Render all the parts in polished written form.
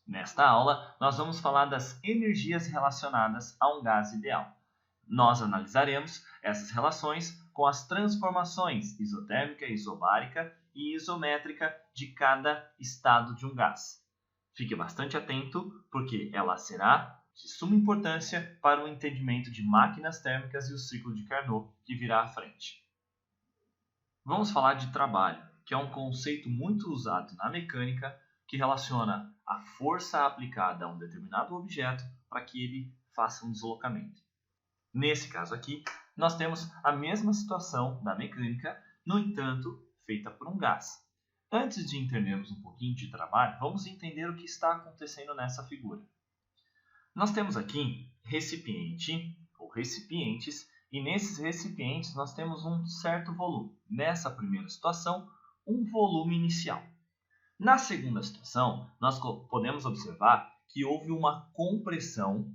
Nesta aula, nós vamos falar das energias relacionadas a um gás ideal. Nós analisaremos essas relações com as transformações isotérmica, isobárica e isométrica de cada estado de um gás. Fique bastante atento, porque ela será de suma importância para o entendimento de máquinas térmicas e o ciclo de Carnot que virá à frente. Vamos falar de trabalho, que é um conceito muito usado na mecânica que relaciona a força aplicada a um determinado objeto para que ele faça um deslocamento. Nesse caso aqui, nós temos a mesma situação da mecânica, no entanto, feita por um gás. Antes de entendermos um pouquinho de trabalho, vamos entender o que está acontecendo nessa figura. Nós temos aqui recipiente ou recipientes, e nesses recipientes nós temos um certo volume. Nessa primeira situação, um volume inicial. Na segunda situação, nós podemos observar que houve uma compressão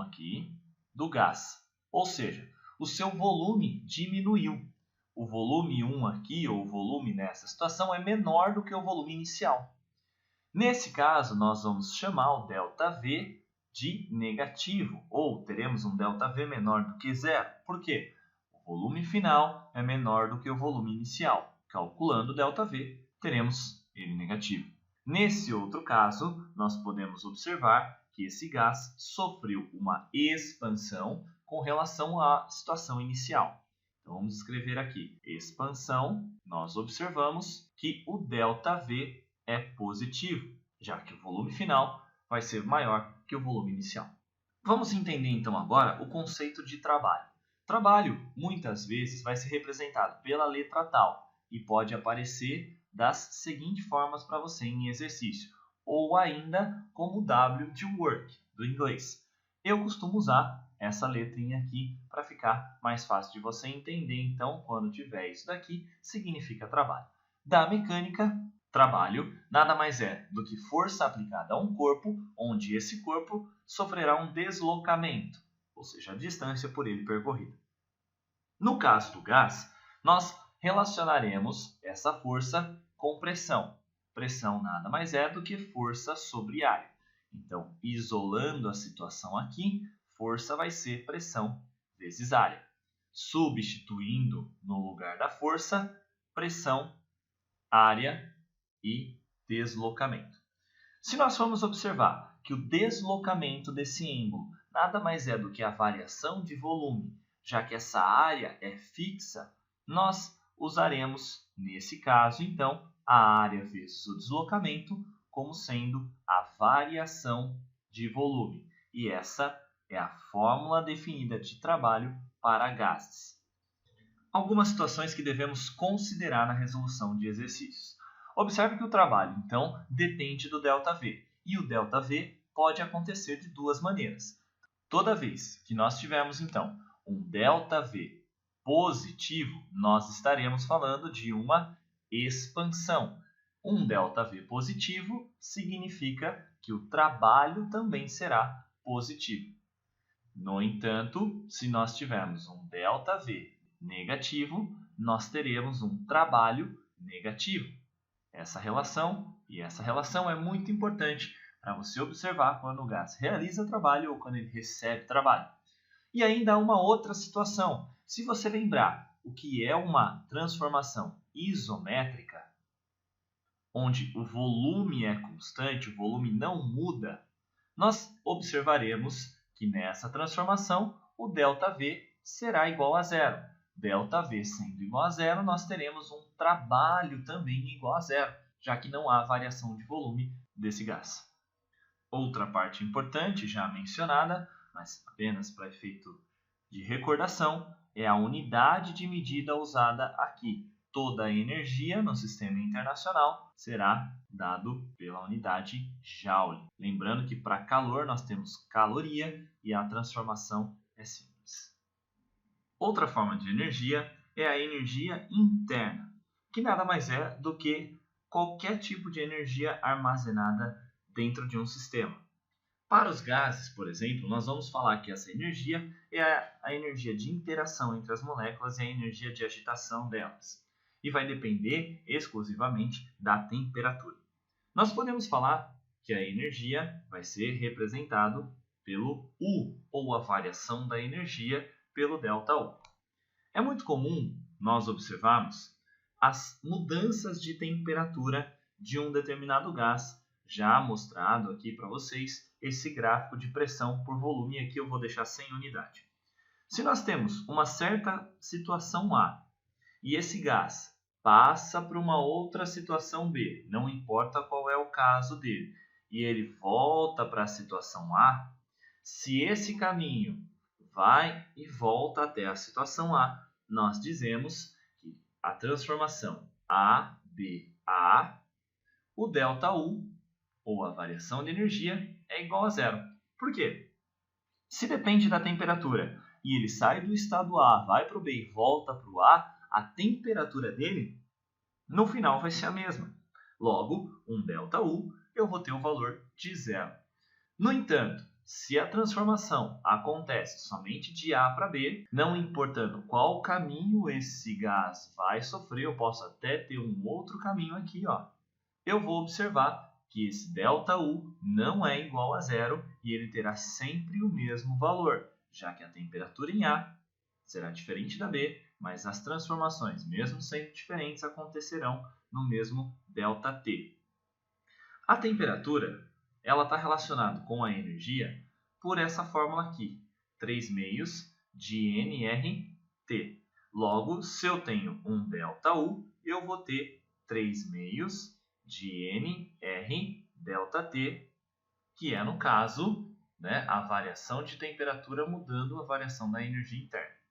aqui do gás. Ou seja, o seu volume diminuiu. O volume 1 aqui, ou o volume nessa situação, é menor do que o volume inicial. Nesse caso, nós vamos chamar o ΔV de negativo, ou teremos um ΔV menor do que zero. Por quê? O volume final é menor do que o volume inicial. Calculando o ΔV, teremos ele negativo. Nesse outro caso, nós podemos observar que esse gás sofreu uma expansão com relação à situação inicial. Então, vamos escrever aqui expansão. Nós observamos que o ΔV é positivo, já que o volume final vai ser maior que o volume inicial. Vamos entender então agora o conceito de trabalho. Trabalho, muitas vezes, vai ser representado pela letra tal e pode aparecer das seguintes formas para você em exercício, ou ainda como W de work, do inglês. Eu costumo usar essa letrinha aqui para ficar mais fácil de você entender, então, quando tiver isso daqui, significa trabalho. Da mecânica, trabalho nada mais é do que força aplicada a um corpo, onde esse corpo sofrerá um deslocamento, ou seja, a distância por ele percorrida. No caso do gás, nós relacionaremos essa força com pressão. Pressão nada mais é do que força sobre área. Então, isolando a situação aqui, força vai ser pressão vezes área. Substituindo no lugar da força, pressão, área e deslocamento. Se nós formos observar que o deslocamento desse êmbolo nada mais é do que a variação de volume, já que essa área é fixa, nós usaremos, nesse caso, então, a área vezes o deslocamento como sendo a variação de volume. E essa é a fórmula definida de trabalho para gases. Algumas situações que devemos considerar na resolução de exercícios. Observe que o trabalho, então, depende do ΔV. E o ΔV pode acontecer de duas maneiras. Toda vez que nós tivermos, então, um ΔV positivo, nós estaremos falando de uma expansão. Um ΔV positivo significa que o trabalho também será positivo. No entanto, se nós tivermos um ΔV negativo, nós teremos um trabalho negativo. Essa relação é muito importante para você observar quando o gás realiza trabalho ou quando ele recebe trabalho. E ainda há uma outra situação. Se você lembrar o que é uma transformação isométrica, onde o volume é constante, o volume não muda, nós observaremos que nessa transformação o ΔV será igual a zero. ΔV sendo igual a zero, nós teremos um trabalho também igual a zero, já que não há variação de volume desse gás. Outra parte importante, já mencionada, mas apenas para efeito de recordação, é a unidade de medida usada aqui. Toda a energia no sistema internacional será dado pela unidade Joule. Lembrando que para calor nós temos caloria e a transformação é simples. Outra forma de energia é a energia interna, que nada mais é do que qualquer tipo de energia armazenada dentro de um sistema. Para os gases, por exemplo, nós vamos falar que essa energia é a energia de interação entre as moléculas e a energia de agitação delas. E vai depender exclusivamente da temperatura. Nós podemos falar que a energia vai ser representado pelo U, ou a variação da energia pelo ΔU. É muito comum nós observarmos as mudanças de temperatura de um determinado gás, já mostrado aqui para vocês esse gráfico de pressão por volume, aqui eu vou deixar sem unidade. Se nós temos uma certa situação A e esse gás passa para uma outra situação B, não importa qual é o caso dele, e ele volta para a situação A, se esse caminho vai e volta até a situação A, nós dizemos que a transformação A, o ΔU, ou a variação de energia, é igual a zero. Por quê? Se depende da temperatura e ele sai do estado A, vai para o B e volta para o a temperatura dele, no final vai ser a mesma. Logo, um ΔU, eu vou ter o valor de zero. No entanto, se a transformação acontece somente de A para B, não importando qual caminho esse gás vai sofrer, eu posso até ter um outro caminho aqui, ó. Eu vou observar que esse ΔU não é igual a zero e ele terá sempre o mesmo valor, já que a temperatura em A será diferente da B, mas as transformações, mesmo sendo diferentes, acontecerão no mesmo ΔT. A temperatura ela está relacionada com a energia por essa fórmula aqui, 3 meios de nRT. Logo, se eu tenho um ΔU, eu vou ter 3 meios de nRΔT, que é, no caso, né, a variação de temperatura mudando a variação da energia interna.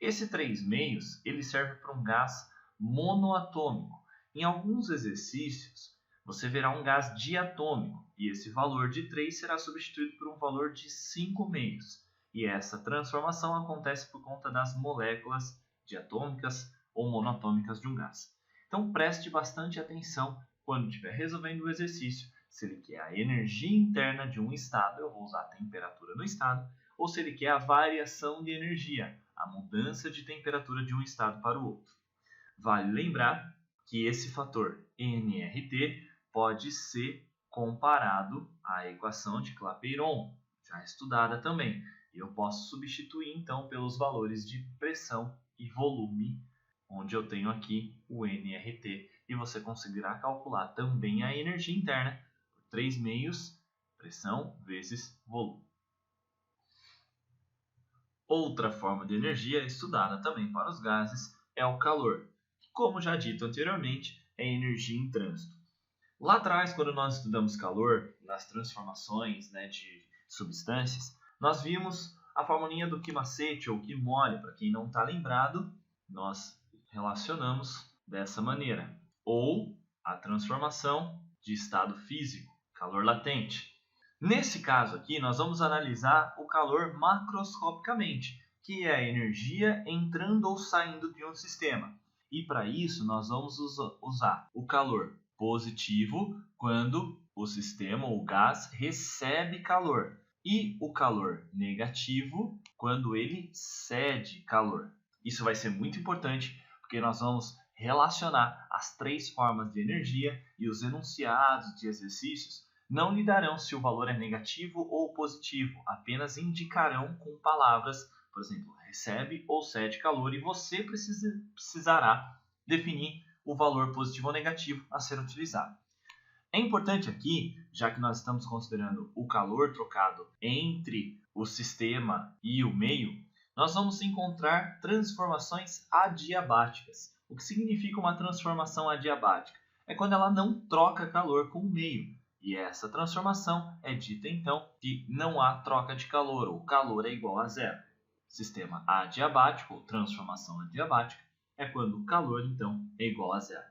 Esse 3 meios ele serve para um gás monoatômico. Em alguns exercícios, você verá um gás diatômico, e esse valor de 3 será substituído por um valor de 5 meios. E essa transformação acontece por conta das moléculas diatômicas ou monoatômicas de um gás. Então preste bastante atenção quando estiver resolvendo o exercício, se ele quer a energia interna de um estado, eu vou usar a temperatura do estado, ou se ele quer a variação de energia, a mudança de temperatura de um estado para o outro. Vale lembrar que esse fator nRT pode ser comparado à equação de Clapeyron, já estudada também. Eu posso substituir então pelos valores de pressão e volume, onde eu tenho aqui o nRT, e você conseguirá calcular também a energia interna por 3 meios, pressão vezes volume. Outra forma de energia estudada também para os gases é o calor, que, como já dito anteriormente, é energia em trânsito. Lá atrás, quando nós estudamos calor, nas transformações, né, de substâncias, nós vimos a formulinha do Ki-macete ou Ki-mole. Para quem não está lembrado, nós relacionamos dessa maneira. Ou a transformação de estado físico, calor latente. Nesse caso aqui, nós vamos analisar o calor macroscopicamente, que é a energia entrando ou saindo de um sistema. E para isso, nós vamos usar o calor positivo quando o sistema ou gás recebe calor e o calor negativo quando ele cede calor. Isso vai ser muito importante porque nós vamos relacionar as 3 formas de energia e os enunciados de exercícios não lhe darão se o valor é negativo ou positivo, apenas indicarão com palavras, por exemplo, recebe ou cede calor, e você precisará definir o valor positivo ou negativo a ser utilizado. É importante aqui, já que nós estamos considerando o calor trocado entre o sistema e o meio, nós vamos encontrar transformações adiabáticas. O que significa uma transformação adiabática? É quando ela não troca calor com o meio. E essa transformação é dita então que não há troca de calor, ou calor é igual a zero. Sistema adiabático, ou transformação adiabática, é quando o calor então é igual a zero.